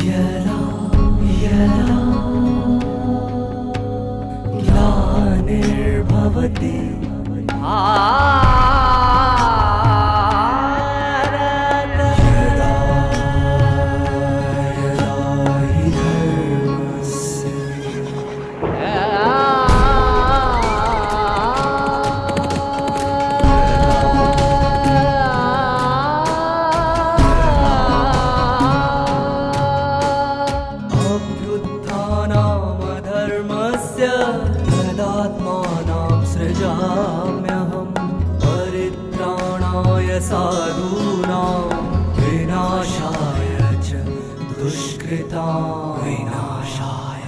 यदा यदा ग्लानिर्भवति साधूनां विनाशाय च दुष्कृतां विनाशाय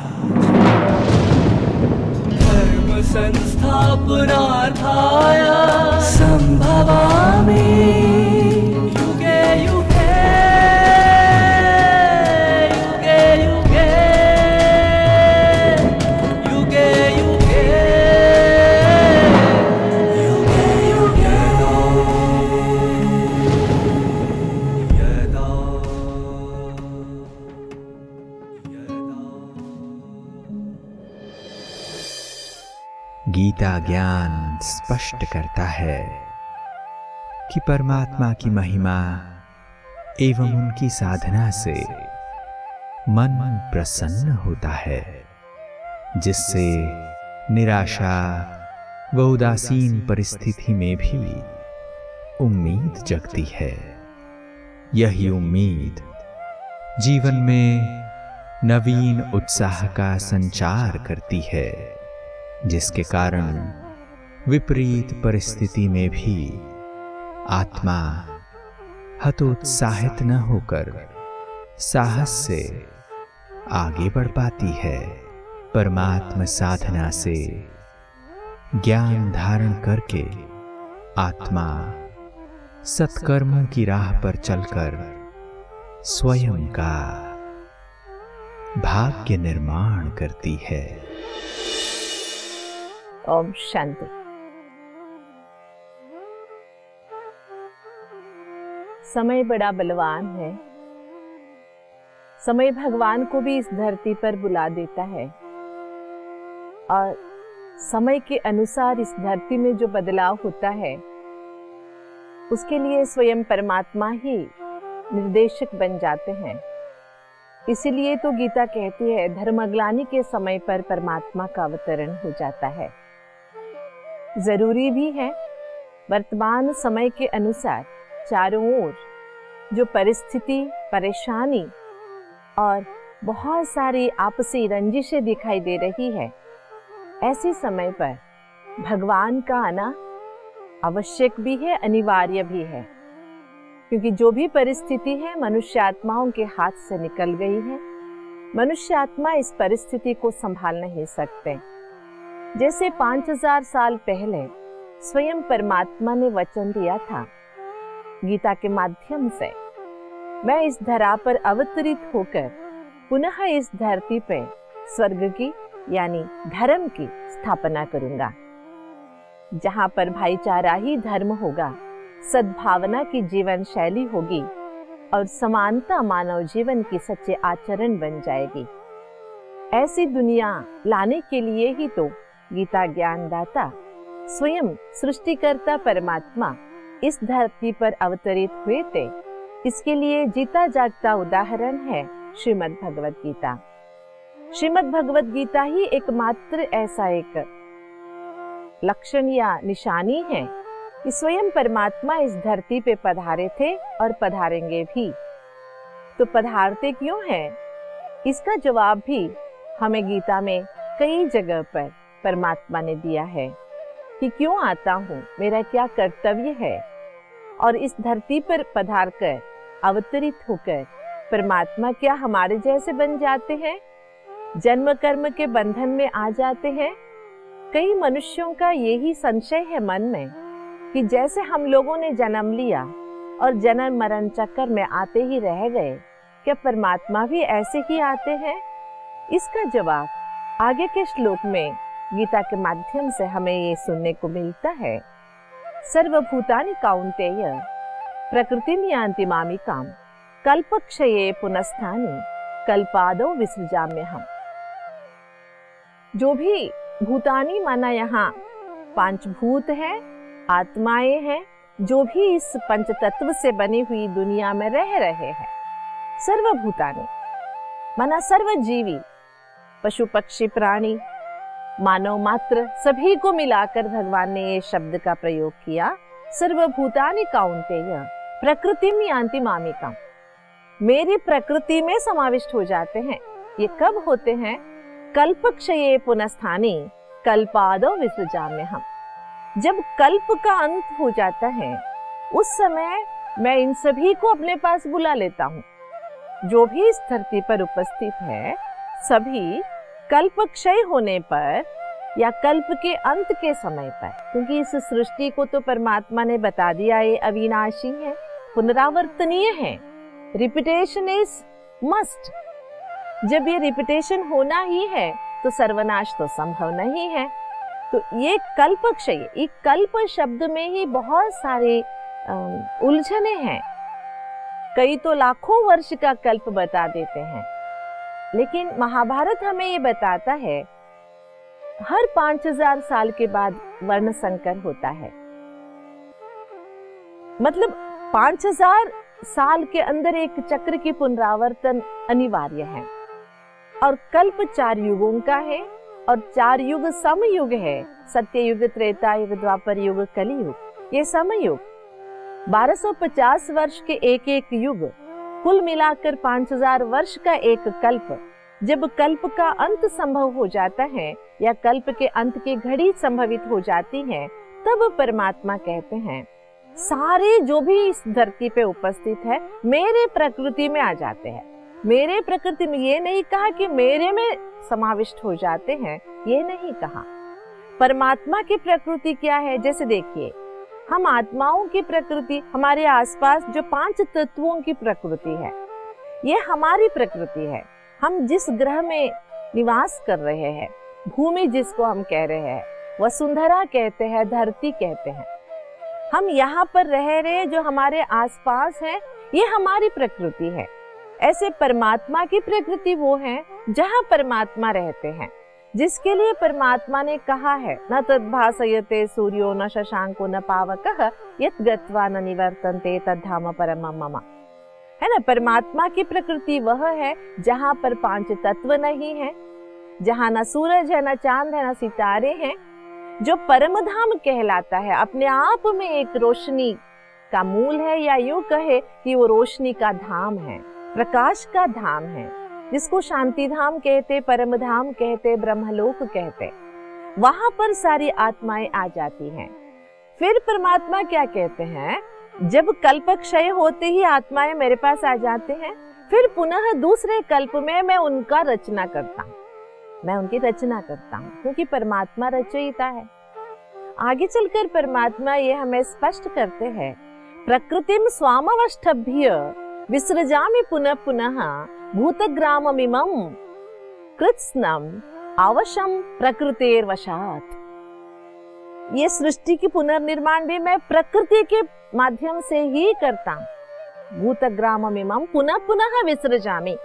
धर्म संस्थापनार्थाय संभवामि युगे युगे युगे युगे युगे युगे गीता ज्ञान स्पष्ट करता है कि परमात्मा की महिमा एवं उनकी साधना से मन प्रसन्न होता है, जिससे निराशा व उदासीन परिस्थिति में भी उम्मीद जगती है। यही उम्मीद जीवन में नवीन उत्साह का संचार करती है, जिसके कारण विपरीत परिस्थिति में भी आत्मा हतोत्साहित न होकर साहस से आगे बढ़ पाती है। परमात्मा साधना से ज्ञान धारण करके आत्मा सत्कर्मों की राह पर चलकर स्वयं का भाग्य निर्माण करती है। ओम शांति। समय बड़ा बलवान है। समय भगवान को भी इस धरती पर बुला देता है और समय के अनुसार इस धरती में जो बदलाव होता है उसके लिए स्वयं परमात्मा ही निर्देशक बन जाते हैं। इसीलिए तो गीता कहती है धर्मग्लानि के समय पर परमात्मा का अवतरण हो जाता है। जरूरी भी है वर्तमान समय के अनुसार चारों ओर जो परिस्थिति, परेशानी और बहुत सारी आपसी रंजिशें दिखाई दे रही है, ऐसे समय पर भगवान का आना आवश्यक भी है, अनिवार्य भी है, क्योंकि जो भी परिस्थिति है मनुष्य आत्माओं के हाथ से निकल गई है। मनुष्य आत्मा इस परिस्थिति को संभाल नहीं सकते। जैसे 5000 साल पहले स्वयं परमात्मा ने वचन दिया था गीता के माध्यम से, मैं इस धरा पर अवतरित होकर पुनः इस धरती पे स्वर्ग की यानी धर्म की स्थापना करूंगा, जहां पर भाईचारा ही धर्म होगा, सद्भावना की जीवन शैली होगी और समानता मानव जीवन की सच्चे आचरण बन जाएगी। ऐसी दुनिया लाने के लिए ही तो गीता ज्ञानदाता स्वयं सृष्टिकर्ता परमात्मा इस धरती पर अवतरित हुए थे। इसके लिए जीता जागता उदाहरण है श्रीमद् भगवद गीता। श्रीमद् भगवद गीता ही एकमात्र ऐसा एक लक्षण या निशानी है कि स्वयं परमात्मा इस धरती पे पधारे थे और पधारेंगे भी। तो पधारते क्यों हैं? इसका जवाब भी हमें गीता में कई जगह पर परमात्मा ने दिया है कि क्यों आता हूँ, मेरा क्या कर्तव्य है। और इस धरती पर पधार कर अवतरित होकर परमात्मा क्या हमारे जैसे बन जाते हैं, जन्म कर्म के बंधन में आ जाते हैं? कई मनुष्यों का यही संशय है मन में कि जैसे हम लोगों ने जन्म लिया और जन्म मरण चक्कर में आते ही रह गए, क्या परमात्मा भी ऐसे ही आते हैं? इसका जवाब आगे के श्लोक में गीता के माध्यम से हमें ये सुनने को मिलता है। सर्वभूतानि कौन्तेय प्रकृतिं यान्ति मामिकाम् कल्पक्षये पुनस्तानि कल्पादो विसृजाम्यहम्। जो भी भूतानी माना यहाँ पांचभूत है, आत्माएं हैं, जो भी इस पंच तत्व से बनी हुई दुनिया में रह रहे हैं, सर्वभूतानी माना सर्वजीवी, पशु पक्षी प्राणी मानव मात्र सभी को मिलाकर भगवान ने ये शब्द का प्रयोग किया। सर्वभूतानि कौन्तेय प्रकृतिम यान्ति मामिकाम, मेरी प्रकृति में समाविष्ट हो जाते हैं। ये कब होते हैं? कल्पक्षये पुनस्थानि कल्पादो विसृजाम्यहम्। जब कल्प का अंत हो जाता है उस समय मैं इन सभी को अपने पास बुला लेता हूँ। जो भी इस धरती पर उपस्थित है सभी कल्प क्षय होने पर या कल्प के अंत के समय पर, क्योंकि इस सृष्टि को तो परमात्मा ने बता दिया ये अविनाशी है, पुनरावर्तनीय है, रिपीटेशन इज मस्ट। जब ये रिपीटेशन होना ही है तो सर्वनाश तो संभव नहीं है। तो ये कल्प क्षय, एक कल्प शब्द में ही बहुत सारे उलझने हैं। कई तो लाखों वर्ष का कल्प बता देते हैं, लेकिन महाभारत हमें ये बताता है हर 5000 साल के बाद वर्ण संकर होता है। मतलब 5000 साल के अंदर एक चक्र की पुनरावर्तन अनिवार्य है। और कल्प 4 युगों का है और 4 युग समयुग है। सत्ययुग, त्रेता युग, द्वापर युग, कलियुग, ये समयुग। 1250 वर्ष के एक एक युग, कुल मिलाकर 5000 वर्ष का एक कल्प। जब कल्प का अंत संभव हो जाता है या कल्प के अंत की घड़ी संभवित हो जाती है, तब परमात्मा कहते हैं सारे जो भी इस धरती पे उपस्थित है मेरे प्रकृति में आ जाते हैं। मेरे प्रकृति में, ये नहीं कहा कि मेरे में समाविष्ट हो जाते हैं, ये नहीं कहा। परमात्मा की प्रकृति क्या है? जैसे देखिए, हम आत्माओं की प्रकृति, हमारे आसपास जो 5 तत्वों की प्रकृति है, ये हमारी प्रकृति है। हम जिस ग्रह में निवास कर रहे हैं, भूमि जिसको हम कह रहे हैं, वसुंधरा कहते हैं, धरती कहते हैं, हम यहाँ पर रह रहे, जो हमारे आसपास है, ये हमारी प्रकृति है। ऐसे परमात्मा की प्रकृति वो है जहाँ परमात्मा रहते हैं, जिसके लिए परमात्मा ने कहा है न तद्भासयते सूर्यो न शशांको न पावकः यत् गत्वा न निवर्तन्ते तद्धाम परमं मम। है ना, परमात्मा की प्रकृति वह है जहाँ पर 5 तत्व नहीं है, जहाँ न सूरज है, न चांद है, न सितारे हैं, जो परम धाम कहलाता है। अपने आप में एक रोशनी का मूल है, या यूं कहे कि वो रोशनी का धाम है, प्रकाश का धाम है, जिसको शांति धाम कहते, परम धाम कहते, ब्रह्मलोक कहते। वहां पर सारी आत्माएं आ जाती हैं। फिर परमात्मा क्या कहते हैं? जब कल्प क्षय होते ही आत्माएं मेरे पास आ जाते हैं, फिर पुनः दूसरे कल्प में मैं उनका रचना करता हूँ, मैं उनकी रचना करता हूँ, क्योंकि परमात्मा रचयिता है। आगे चलकर परमात्मा ये हमें स्पष्ट करते हैं, प्रकृतिम स्वामवष्टभ्य विसृजामि पुनः पुनः भूतग्राममिमं कृत्स्नम् अवशं प्रकृतेर्वशात्। ये सृष्टि की पुनर्निर्माण भी मैं प्रकृति के माध्यम से ही करता हूँ। भूतग्राममिमं पुनः पुनः विसृजामि,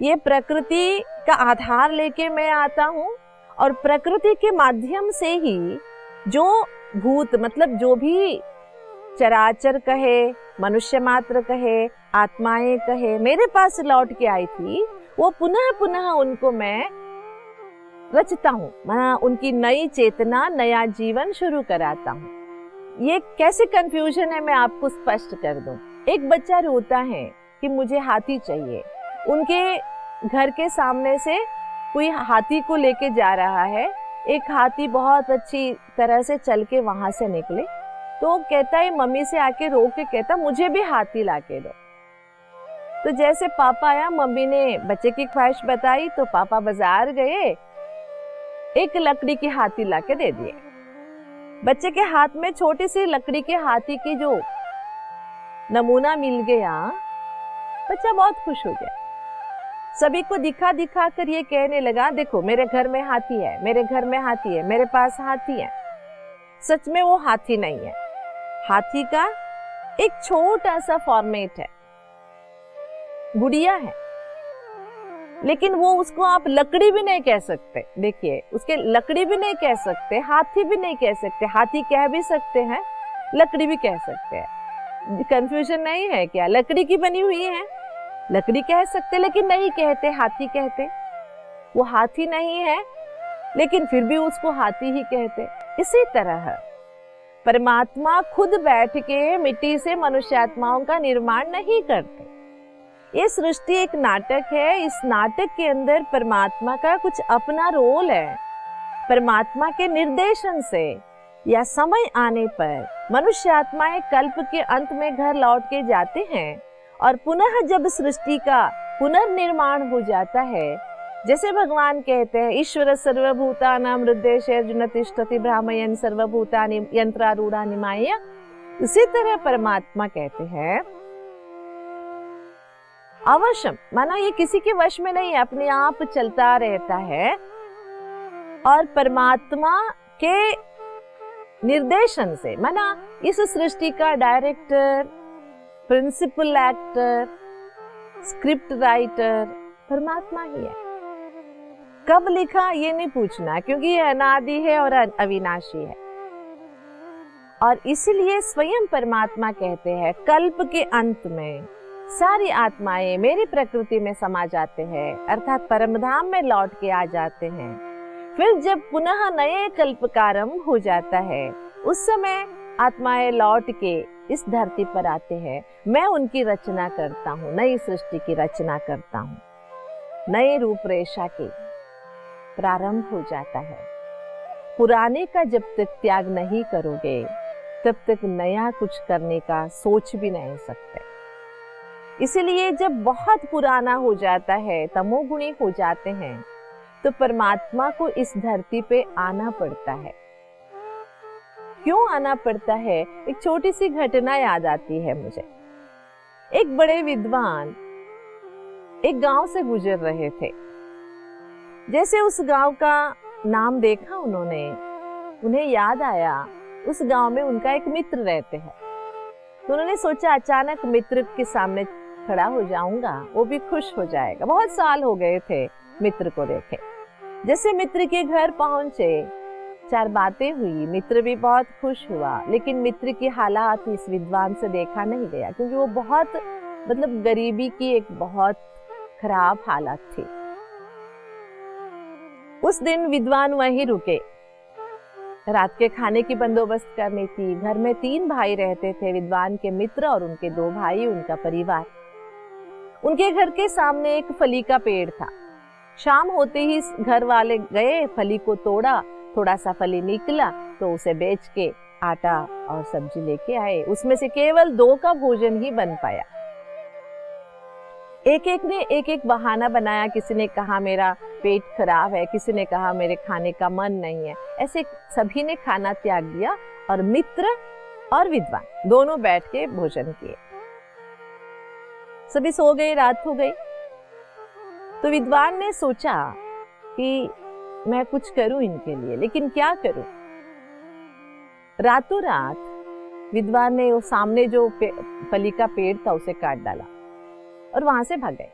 ये प्रकृति का आधार लेके मैं आता हूँ और प्रकृति के माध्यम से ही जो भूत, मतलब जो भी चराचर कहे, मनुष्य मात्र कहे, आत्माएं कहे, मेरे पास लौट के आई थी, वो पुनः पुनः उनको मैं रचता हूँ, मैं उनकी नई चेतना, नया जीवन शुरू कराता हूँ। ये कैसे कंफ्यूजन है मैं आपको स्पष्ट कर दूं। एक बच्चा रोता है कि मुझे हाथी चाहिए, उनके घर के सामने से कोई हाथी को लेके जा रहा है, एक हाथी बहुत अच्छी तरह से चल के वहां से निकले, तो कहता है, मम्मी से आके रो के कहता मुझे भी हाथी ला के दो। तो जैसे पापा आया, मम्मी ने बच्चे की ख्वाहिश बताई, तो पापा बाजार गए, एक लकड़ी की हाथी ला के दे दिए। बच्चे के हाथ में छोटी सी लकड़ी के हाथी की जो नमूना मिल गया, बच्चा बहुत खुश हो गया। सभी को दिखा दिखा कर ये कहने लगा, देखो मेरे घर में हाथी है, मेरे घर में हाथी है, मेरे पास हाथी है। सच में वो हाथी नहीं है, हाथी का एक छोटा सा फॉर्मेट है, गुड़िया है। लेकिन वो उसको आप लकड़ी भी नहीं कह सकते। देखिए, उसके लकड़ी भी नहीं कह सकते, हाथी भी नहीं कह सकते। हाथी कह भी सकते हैं, लकड़ी भी कह सकते हैं। कंफ्यूजन नहीं है क्या? लकड़ी की बनी हुई है, लकड़ी कह सकते लेकिन नहीं कहते, हाथी कहते। वो हाथी नहीं है लेकिन फिर भी उसको हाथी ही कहते। इसी तरह परमात्मा खुद बैठ के मिट्टी से मनुष्यात्माओं का निर्माण नहीं करते। ये सृष्टि एक नाटक है। इस नाटक के अंदर परमात्मा का कुछ अपना रोल है। परमात्मा के निर्देशन से या समय आने पर मनुष्य आत्माएं कल्प के अंत में घर लौट के जाते हैं और पुनः जब सृष्टि का पुनर्निर्माण हो जाता है, जैसे भगवान कहते हैं ईश्वर सर्वभूतानां हृदयेषु अर्जुन तिष्ठति भ्रामयन् सर्वभूतानि यंत्रारूढ़ानि मायया। उसी तरह परमात्मा कहते हैं अवश्यम, माना ये किसी के वश में नहीं है, अपने आप चलता रहता है। और परमात्मा के निर्देशन से, माना इस सृष्टि का director, principal actor, script writer परमात्मा ही है। कब लिखा ये नहीं पूछना, क्योंकि ये अनादि है और अविनाशी है। और इसलिए स्वयं परमात्मा कहते हैं कल्प के अंत में सारी आत्माएं मेरी प्रकृति में समा जाते हैं, अर्थात परमधाम में लौट के आ जाते हैं। फिर जब पुनः नए कल्प का आरंभ हो जाता है, उस समय आत्माएं लौट के इस धरती पर आते हैं। मैं उनकी रचना करता हूँ, नई सृष्टि की रचना करता हूँ, नए रूपरेखा की प्रारंभ हो जाता है। पुराने का जब तक त्याग नहीं करोगे तब तक नया कुछ करने का सोच भी नहीं सकते। इसलिए जब बहुत पुराना हो जाता है, तमोगुणी हो जाते हैं, तो परमात्मा को इस धरती पे आना पड़ता है। क्यों आना पड़ता है? एक छोटी सी घटना याद आती है मुझे। एक बड़े विद्वान एक गांव से गुजर रहे थे। जैसे उस गांव का नाम देखा उन्होंने, उन्हें याद आया उस गांव में उनका एक मित्र रहते हैं। तो उन्होंने सोचा अचानक मित्र के सामने खड़ा हो जाऊंगा, वो भी खुश हो जाएगा। बहुत साल हो गए थे मित्र को देखे। जैसे मित्र के घर पहुंचे, चार बातें हुई, मित्र भी बहुत खुश हुआ। लेकिन मित्र की हालात इस विद्वान से देखा नहीं गया, क्योंकि वो बहुत गरीबी की एक बहुत खराब हालत थी। उस दिन विद्वान वहीं रुके, रात के खाने की बंदोबस्त करनी थी। घर में 3 भाई रहते थे, विद्वान के मित्र और उनके 2 भाई, उनका परिवार। उनके घर के सामने एक फली का पेड़ था। शाम होते ही घर वाले गए, फली को तोड़ा, थोड़ा सा फली निकला तो उसे बेच के आटा और सब्जी लेके आए। उसमें से केवल 2 का भोजन ही बन पाया। एक एक ने एक एक बहाना बनाया। किसी ने कहा मेरा पेट खराब है, किसी ने कहा मेरे खाने का मन नहीं है। ऐसे सभी ने खाना त्याग दिया और मित्र और विद्वान दोनों बैठ के भोजन किए। सभी सो गए, रात हो गई। तो विद्वान ने सोचा कि मैं कुछ करूं इनके लिए, लेकिन क्या करूं। रातों रात विद्वान ने वो सामने जो फली का पेड़ था उसे काट डाला और वहां से भाग गए।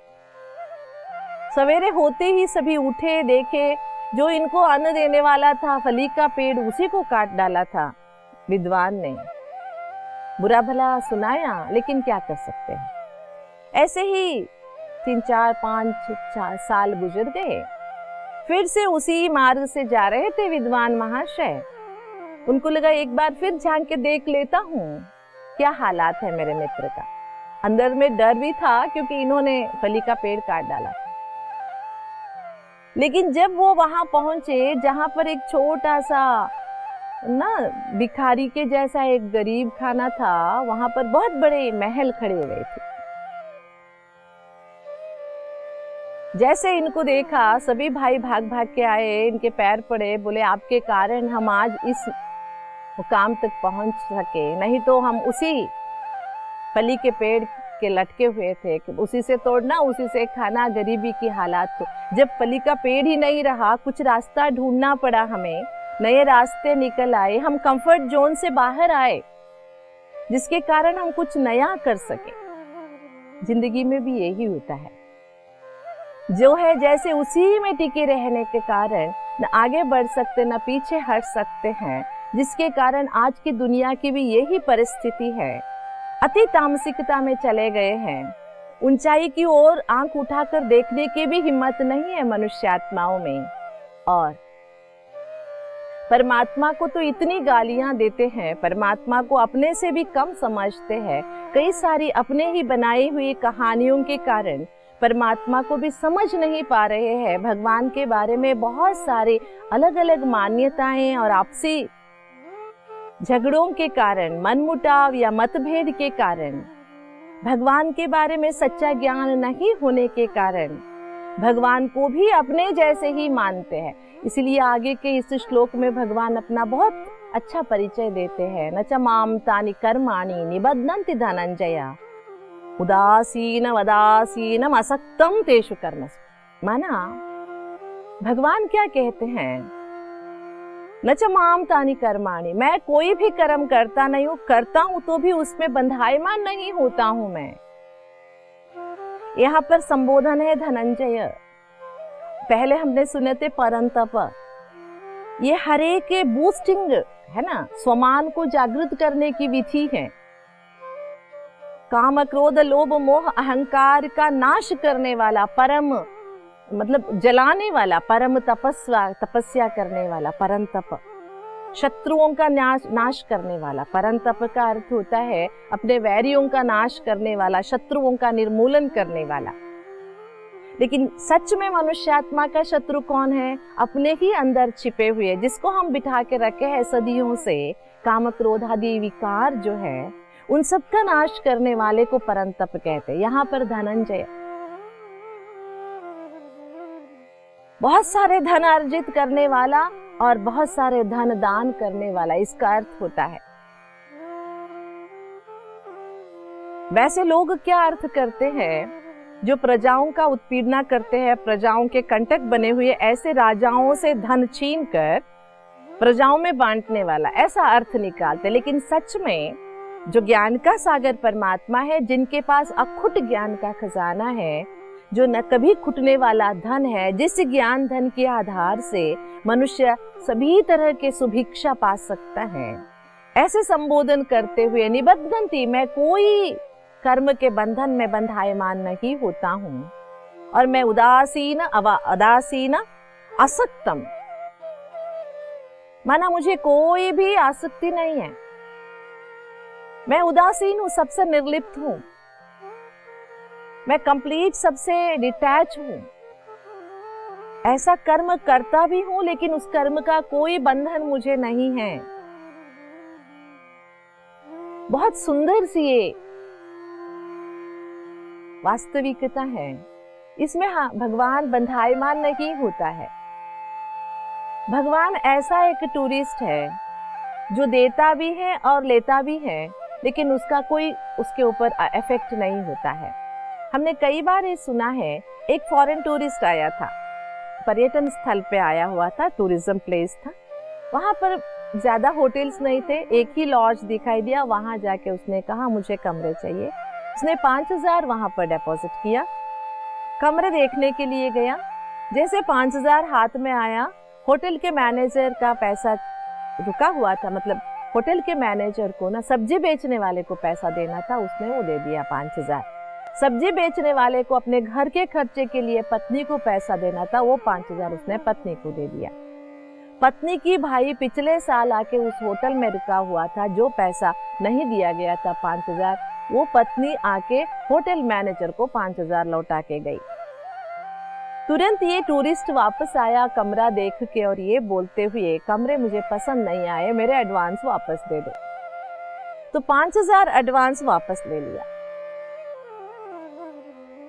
सवेरे होते ही सभी उठे, देखे जो इनको अन्न देने वाला था फली का पेड़, उसी को काट डाला था। विद्वान ने बुरा भला सुनाया, लेकिन क्या कर सकते हैं। ऐसे ही 3, 4, 5, 6 साल गुजर गए। फिर से उसी मार्ग से जा रहे थे विद्वान महाशय। उनको लगा एक बार फिर झांक के देख लेता हूँ क्या हालात है मेरे मित्र का। अंदर में डर भी था, क्योंकि इन्होंने फली का पेड़ काट डाला था। लेकिन जब वो वहां पहुंचे जहां पर एक छोटा सा भिखारी के जैसा एक गरीब खाना था, वहां पर बहुत बड़े महल खड़े हुए थे। जैसे इनको देखा, सभी भाई भाग भाग के आए, इनके पैर पड़े, बोले आपके कारण हम आज इस मुकाम तक पहुंच सके, नहीं तो हम उसी फली के पेड़ के लटके हुए थे कि उसी से तोड़ना, उसी से खाना, गरीबी की हालात। तो जब फली का पेड़ ही नहीं रहा, कुछ रास्ता ढूंढना पड़ा हमें, नए रास्ते निकल आए, हम कंफर्ट जोन से बाहर आए, जिसके कारण हम कुछ नया कर सके। जिंदगी में भी यही होता है। जो है जैसे उसी में टिके रहने के कारण न आगे बढ़ सकते न पीछे हट सकते हैं, जिसके कारण आज की दुनिया की भी यही परिस्थिति है। अति तामसिकता में चले गए हैं, ऊंचाई की ओर आंख उठाकर देखने की भी हिम्मत नहीं है मनुष्यात्माओं में। और परमात्मा को तो इतनी गालियां देते हैं, परमात्मा को अपने से भी कम समझते हैं। कई सारी अपने ही बनाई हुई कहानियों के कारण परमात्मा को भी समझ नहीं पा रहे हैं। भगवान के बारे में बहुत सारे अलग अलग मान्यताएं और आपसी झगड़ों के कारण, मनमुटाव या मतभेद के कारण, भगवान के बारे में सच्चा ज्ञान नहीं होने के कारण भगवान को भी अपने जैसे ही मानते हैं। इसलिए आगे के इस श्लोक में भगवान अपना बहुत अच्छा परिचय देते हैं। न च माम तानि कर्माणि निबध्नन्ति धनंजय उदासीनम अदासीनम असक्तम तेषु कर्मसु। माना भगवान क्या कहते हैं, न च माम तानि कर्माणि, मैं कोई भी कर्म करता नहीं हूं, करता हूं तो भी उसमें बंधायमान नहीं होता हूं मैं। यहाँ पर संबोधन है धनंजय। पहले हमने सुने थे परंतप, ये हरे के बूस्टिंग है ना, स्वमान को जागृत करने की विधि है। काम क्रोध लोभ मोह अहंकार का नाश करने वाला, परम मतलब जलाने वाला, परम तपस्या करने वाला परंतप, शत्रुओं का नाश करने वाला। परंतप का अर्थ होता है अपने वैरियों का नाश करने वाला, शत्रुओं का निर्मूलन करने वाला। लेकिन सच में मनुष्यात्मा का शत्रु कौन है? अपने ही अंदर छिपे हुए, जिसको हम बिठा के रखे हैं सदियों से, काम क्रोध आदि विकार जो है, उन सब का नाश करने वाले को परंतप कहते हैं। यहाँ पर धनंजय बहुत सारे धन अर्जित करने वाला और बहुत सारे धन दान करने वाला, इसका अर्थ होता है। वैसे लोग क्या अर्थ करते हैं, जो प्रजाओं का उत्पीड़न करते हैं, प्रजाओं के कंटक बने हुए, ऐसे राजाओं से धन छीन कर प्रजाओं में बांटने वाला, ऐसा अर्थ निकालते। लेकिन सच में जो ज्ञान का सागर परमात्मा है, जिनके पास अखुट ज्ञान का खजाना है, जो न कभी खुटने वाला धन है, जिस ज्ञान धन के आधार से मनुष्य सभी तरह के सुभिक्षा पा सकता है, ऐसे संबोधन करते हुए निबद्धन्ति, मैं कोई कर्म के बंधन में बंधायमान नहीं होता हूं, और मैं उदासीन अदासीन असक्तम, माना मुझे कोई भी आसक्ति नहीं है, मैं उदासीन हूं, सबसे निर्लिप्त हूं, मैं कंप्लीट सबसे डिटैच हूं। ऐसा कर्म करता भी हूं लेकिन उस कर्म का कोई बंधन मुझे नहीं है। बहुत सुंदर सी ये वास्तविकता है। इसमें हाँ, भगवान बंधायमान नहीं होता है। भगवान ऐसा एक टूरिस्ट है जो देता भी है और लेता भी है, लेकिन उसका कोई उसके ऊपर इफेक्ट नहीं होता है। हमने कई बार ये सुना है, एक फॉरेन टूरिस्ट आया था, पर्यटन स्थल पे आया हुआ था, टूरिज्म प्लेस था, वहां पर ज्यादा होटल्स नहीं थे, एक ही लॉज दिखाई दिया। वहां जाके उसने कहा मुझे कमरे चाहिए। उसने 5,000 वहां पर डिपॉजिट किया, कमरे देखने के लिए गया। जैसे 5,000 हाथ में आया, होटल के मैनेजर का पैसा रुका हुआ था, मतलब होटल के मैनेजर को ना सब्जी बेचने वाले को पैसा देना था, उसने वो दे दिया 5,000। सब्जी बेचने वाले को अपने घर के खर्चे के लिए पत्नी को पैसा देना था, वो 5,000 उसने पत्नी को दे दिया। पत्नी की भाई पिछले साल आके उस होटल में रुका हुआ था, जो पैसा नहीं दिया गया था 5,000, वो पत्नी आके होटल मैनेजर को 5,000 लौटा के गई। तुरंत ये टूरिस्ट वापस आया कमरा देख के और ये बोलते हुए, कमरे मुझे पसंद नहीं आए, मेरे एडवांस वापस दे दो। तो 5,000 एडवांस वापस ले लिया।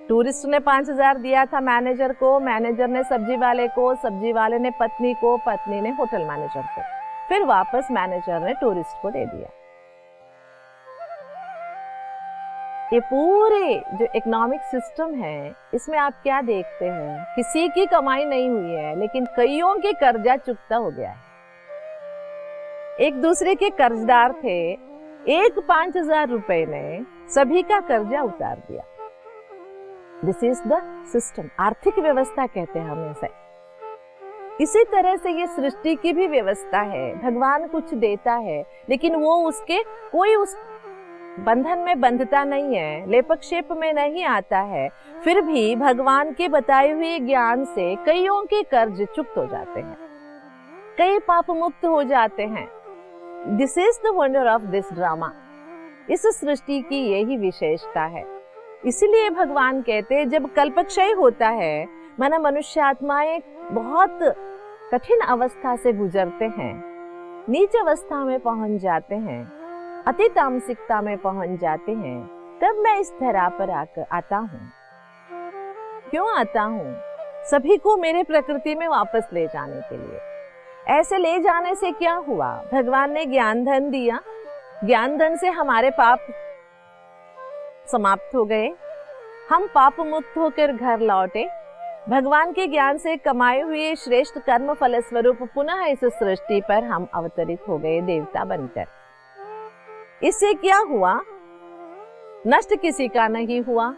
टूरिस्ट ने 5,000 दिया था मैनेजर को, मैनेजर ने सब्जी वाले को, सब्जी वाले ने पत्नी को, पत्नी ने होटल मैनेजर को, फिर वापस मैनेजर ने टूरिस्ट को दे दिया। ये पूरे जो इकोनॉमिक सिस्टम है, इसमें आप क्या देखते हैं, किसी की कमाई नहीं हुई है, लेकिन कईयों के कर्जा चुकता हो गया है। एक दूसरे के कर्जदार थे, एक 5,000 रुपए ने सभी का कर्जा उतार दिया। दिस इज द सिस्टम, आर्थिक व्यवस्था कहते हैं हम इसे। इसी तरह से ये सृष्टि की भी व्यवस्था है। भगवान कुछ देता है लेकिन वो उसके कोई उस बंधन में बंधता नहीं है, लेपक शेप में नहीं आता है। फिर भी भगवान के बताए हुए ज्ञान से कईयों के कर्ज चुक्त हो जाते हैं, कई पाप मुक्त हो जाते हैं। This is the wonder of this drama. इस सृष्टि की यही विशेषता है। इसीलिए भगवान कहते हैं जब कल्पक्षय होता है, माना मनुष्य आत्माएं बहुत कठिन अवस्था से गुजरते हैं, नीच अवस्था में पहुंच जाते हैं, अति तामसिकता में पहुंच जाते हैं, तब मैं इस धरा पर आकर आता हूँ। क्यों आता हूँ? सभी को मेरे प्रकृति में वापस ले जाने के लिए। ऐसे ले जाने से क्या हुआ? भगवान ने ज्ञान धन दिया, ज्ञान धन से हमारे पाप समाप्त हो गए, हम पाप मुक्त होकर घर लौटे। भगवान के ज्ञान से कमाए हुए श्रेष्ठ कर्म फल स्वरूप पुनः इस सृष्टि पर हम अवतरित हो गए देवता बनकर। इससे क्या हुआ? नष्ट किसी का नहीं हुआ,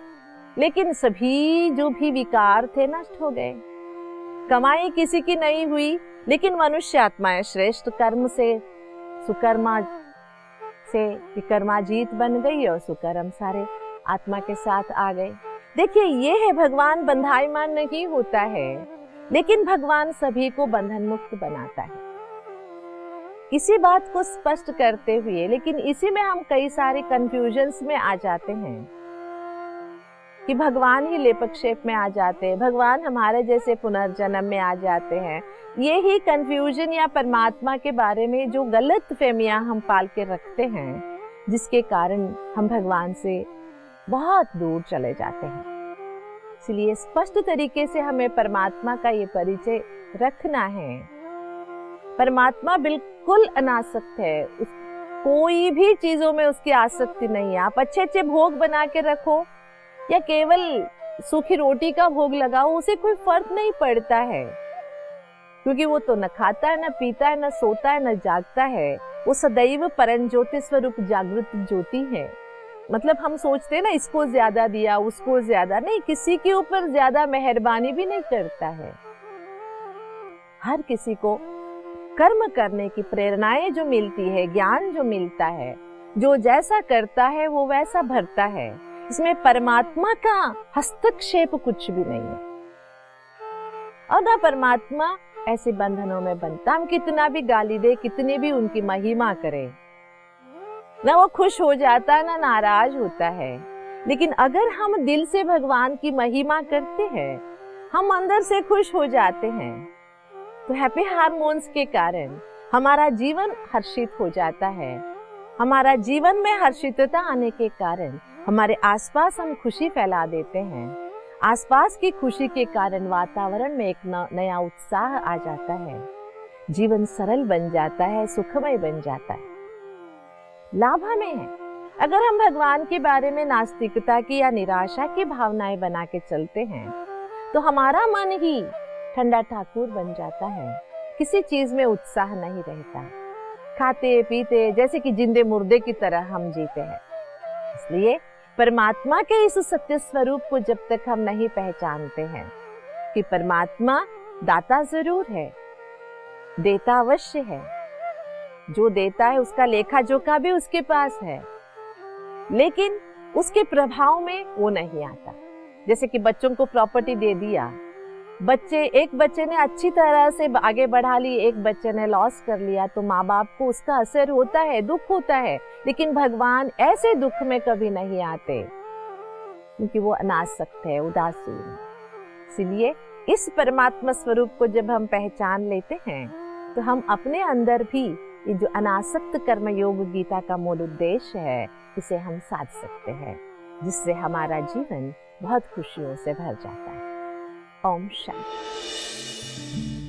लेकिन सभी जो भी विकार थे नष्ट हो गए। कमाई किसी की नहीं हुई, लेकिन मनुष्य आत्माएं श्रेष्ठ कर्म से सुकर्मा से विकर्माजीत बन गई और सुकर्म सारे आत्मा के साथ आ गए। देखिए, ये है भगवान बंधायमान नहीं होता है, लेकिन भगवान सभी को बंधन मुक्त बनाता है। इसी बात को स्पष्ट करते हुए, लेकिन इसी में हम कई सारे कंफ्यूजन्स में आ जाते हैं कि भगवान ही लेपक्षेप में आ जाते हैं, भगवान हमारे जैसे पुनर्जन्म में आ जाते हैं। ये ही कंफ्यूजन या परमात्मा के बारे में जो गलत फहमियां हम पाल के रखते हैं, जिसके कारण हम भगवान से बहुत दूर चले जाते हैं। इसलिए स्पष्ट तरीके से हमें परमात्मा का ये परिचय रखना है। परमात्मा बिल्कुल अनासक्त है, कोई भी चीजों में उसकी आसक्ति नहीं है। आप अच्छे अच्छे भोग बना के रखो या केवल सूखी रोटी का भोग लगाओ, उसे कोई फर्क नहीं पड़ता है, क्योंकि वो तो न खाता है, न पीता है, न सोता है, न जागता है। वो सदैव परम ज्योति स्वरूप जागृत ज्योति है। मतलब हम सोचते हैं ना, इसको ज्यादा दिया, उसको ज्यादा नहीं, किसी के ऊपर ज्यादा मेहरबानी भी नहीं करता है। हर किसी को कर्म करने की प्रेरणाएं जो मिलती है, ज्ञान जो मिलता है, जो जैसा करता है वो वैसा भरता है। इसमें परमात्मा का हस्तक्षेप कुछ भी नहीं है, और ना परमात्मा ऐसे बंधनों में बनता। हम कितना भी गाली दे, कितनी भी उनकी महिमा करें, ना वो खुश हो जाता है ना नाराज होता है। लेकिन अगर हम दिल से भगवान की महिमा करते हैं, हम अंदर से खुश हो जाते हैं, तो हैप्पी हार्मोन्स के कारण हमारा जीवन हर्षित हो जाता है। हमारा जीवन में हर्षितता आने के कारण हमारे आसपास हम खुशी फैला देते हैं। आसपास की खुशी के कारण वातावरण में एक नया उत्साह आ जाता है, जीवन सरल बन जाता है, सुखमय बन जाता है। लाभ हमें है। अगर हम भगवान के बारे में नास्तिकता की या निराशा की भावनाएं बना के चलते हैं, तो हमारा मन ही ठंडा ठाकुर बन जाता है, किसी चीज में उत्साह नहीं रहता, खाते पीते जैसे कि जिंदे मुर्दे की तरह हम जीते हैं। इसलिए परमात्मा के इस सत्य स्वरूप को जब तक हम नहीं पहचानते हैं कि परमात्मा दाता जरूर है, देता अवश्य है, जो देता है उसका लेखा जोखा भी उसके पास है, लेकिन उसके प्रभाव में वो नहीं आता। जैसे कि बच्चों को प्रॉपर्टी दे दिया, एक बच्चे ने अच्छी तरह से आगे बढ़ा ली, एक बच्चे ने लॉस कर लिया, तो माँ बाप को उसका असर होता है, दुख होता है। लेकिन भगवान ऐसे दुख में कभी नहीं आते, क्योंकि वो अनासक्त है, उदासीन है। इसलिए इस परमात्मा स्वरूप को जब हम पहचान लेते हैं, तो हम अपने अंदर भी ये जो अनासक्त कर्म योग गीता का मूल उद्देश्य है, इसे हम साध सकते हैं, जिससे हमारा जीवन बहुत खुशियों से भर जाता है। ओम शांति।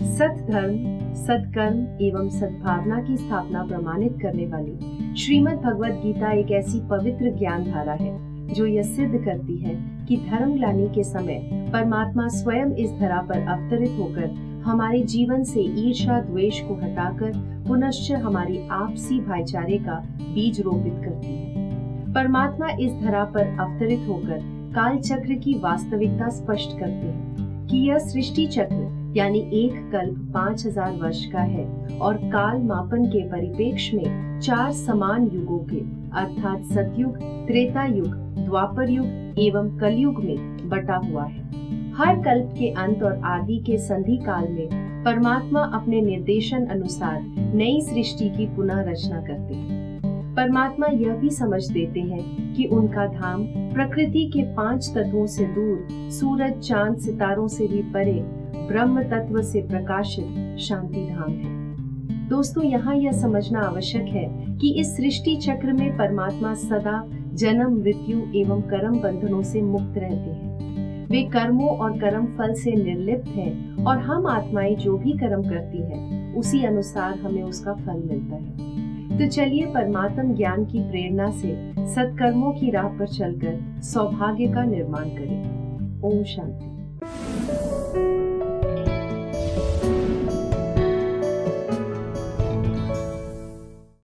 सत्धर्म, सत्कर्म एवं सद्भावना की स्थापना प्रमाणित करने वाली श्रीमद् भगवद गीता एक ऐसी पवित्र ज्ञान धारा है जो यह सिद्ध करती है कि धर्म ग्लानि के समय परमात्मा स्वयं इस धरा पर अवतरित होकर हमारे जीवन से ईर्ष्या द्वेष को हटाकर पुनश्च हमारी आपसी भाईचारे का बीज रोपित करती है। परमात्मा इस धरा पर अवतरित होकर काल चक्र की वास्तविकता स्पष्ट करते हैं कि यह सृष्टि चक्र यानी एक कल्प 5000 वर्ष का है और काल मापन के परिप्रेक्ष्य में 4 समान युगों के अर्थात सतयुग, त्रेता युग, द्वापर युग एवं कलयुग में बटा हुआ है। हर कल्प के अंत और आदि के संधि काल में परमात्मा अपने निर्देशन अनुसार नई सृष्टि की पुनः रचना करते हैं। परमात्मा यह भी समझ देते हैं कि उनका धाम प्रकृति के 5 तत्वों से दूर, सूरज, चांद, सितारों से भी परे, ब्रह्म तत्व से प्रकाशित शांति धाम है। दोस्तों, यहाँ यह समझना आवश्यक है कि इस सृष्टि चक्र में परमात्मा सदा जन्म, मृत्यु एवं कर्म बंधनों से मुक्त रहते हैं। वे कर्मों और कर्म फल से निर्लिप्त हैं और हम आत्माएं जो भी कर्म करती हैं, उसी अनुसार हमें उसका फल मिलता है। तो चलिए परमात्म ज्ञान की प्रेरणा से सत्कर्मों की राह पर चलकर सौभाग्य का निर्माण करें। ओम शांति।